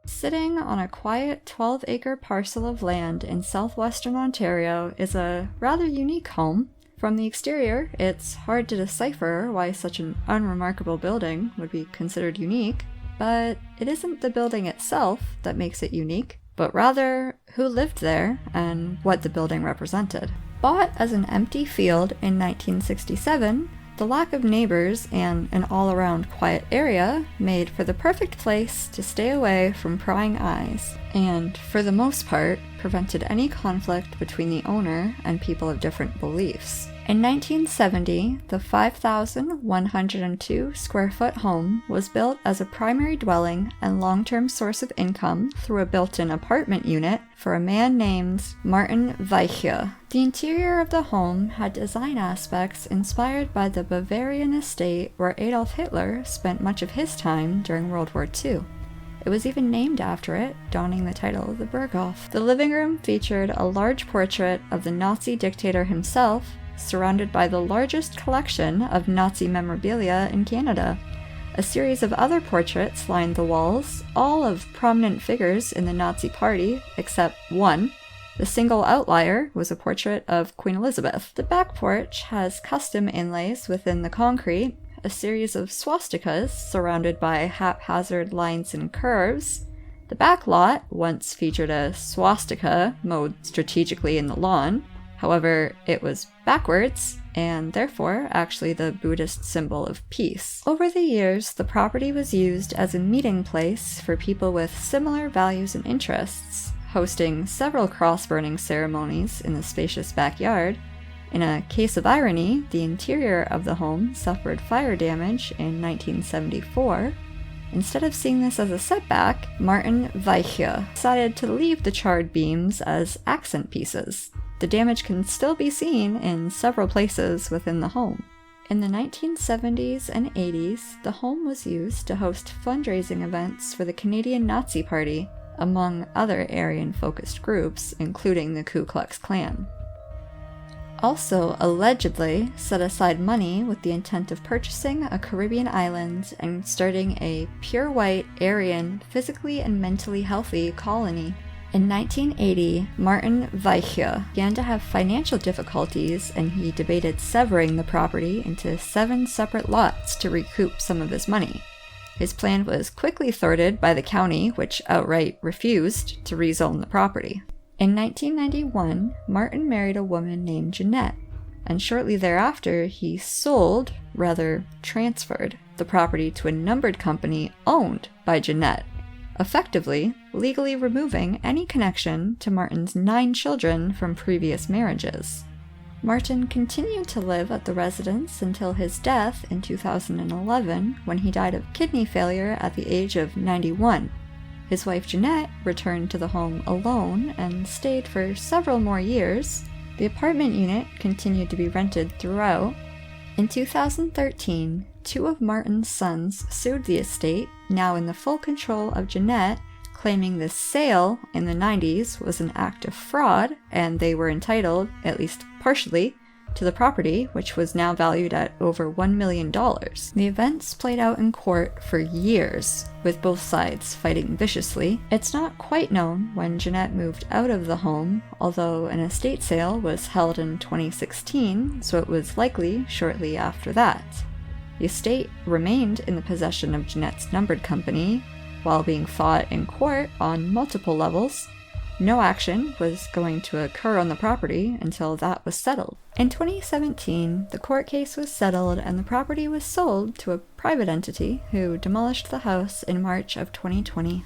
Sitting on a quiet 12-acre parcel of land in southwestern Ontario is a rather unique home. From the exterior, it's hard to decipher why such an unremarkable building would be considered unique, but it isn't the building itself that makes it unique, but rather who lived there and what the building represented. Bought as an empty field in 1967, the lack of neighbors and an all-around quiet area made for the perfect place to stay away from prying eyes, and, for the most part, prevented any conflict between the owner and people of different beliefs. In 1970, the 5,102 square foot home was built as a primary dwelling and long-term source of income through a built-in apartment unit for a man named Martin Weiche. The interior of the home had design aspects inspired by the Bavarian estate where Adolf Hitler spent much of his time during World War II. It was even named after it, donning the title of the Berghof. The living room featured a large portrait of the Nazi dictator himself, surrounded by the largest collection of Nazi memorabilia in Canada. A series of other portraits lined the walls, all of prominent figures in the Nazi Party, except one. The single outlier was a portrait of Queen Elizabeth. The back porch has custom inlays within the concrete, a series of swastikas surrounded by haphazard lines and curves. The back lot once featured a swastika mowed strategically in the lawn. However, it was backwards, and therefore actually the Buddhist symbol of peace. Over the years, the property was used as a meeting place for people with similar values and interests, hosting several cross-burning ceremonies in the spacious backyard. In a case of irony, the interior of the home suffered fire damage in 1974. Instead of seeing this as a setback, Martin Weiche decided to leave the charred beams as accent pieces. The damage can still be seen in several places within the home. In the 1970s and 80s, the home was used to host fundraising events for the Canadian Nazi Party, among other Aryan-focused groups, including the Ku Klux Klan. Also allegedly set aside money with the intent of purchasing a Caribbean island and starting a pure white, Aryan, physically and mentally healthy colony. In 1980, Martin Weiche began to have financial difficulties, and he debated severing the property into 7 separate lots to recoup some of his money. His plan was quickly thwarted by the county, which outright refused to rezone the property. In 1991, Martin married a woman named Jeanette, and shortly thereafter he transferred the property to a numbered company owned by Jeanette, effectively legally removing any connection to Martin's 9 children from previous marriages. Martin continued to live at the residence until his death in 2011, when he died of kidney failure at the age of 91. His wife Jeanette returned to the home alone and stayed for several more years. The apartment unit continued to be rented throughout. In 2013, 2 of Martin's sons sued the estate, now in the full control of Jeanette, claiming the sale in the 90s was an act of fraud, and they were entitled, at least partially, to the property, which was now valued at over $1 million. The events played out in court for years, with both sides fighting viciously. It's not quite known when Jeanette moved out of the home, although an estate sale was held in 2016, so it was likely shortly after that. The estate remained in the possession of Jeanette's numbered company, while being fought in court on multiple levels. No action was going to occur on the property until that was settled. In 2017, the court case was settled and the property was sold to a private entity who demolished the house in March of 2020.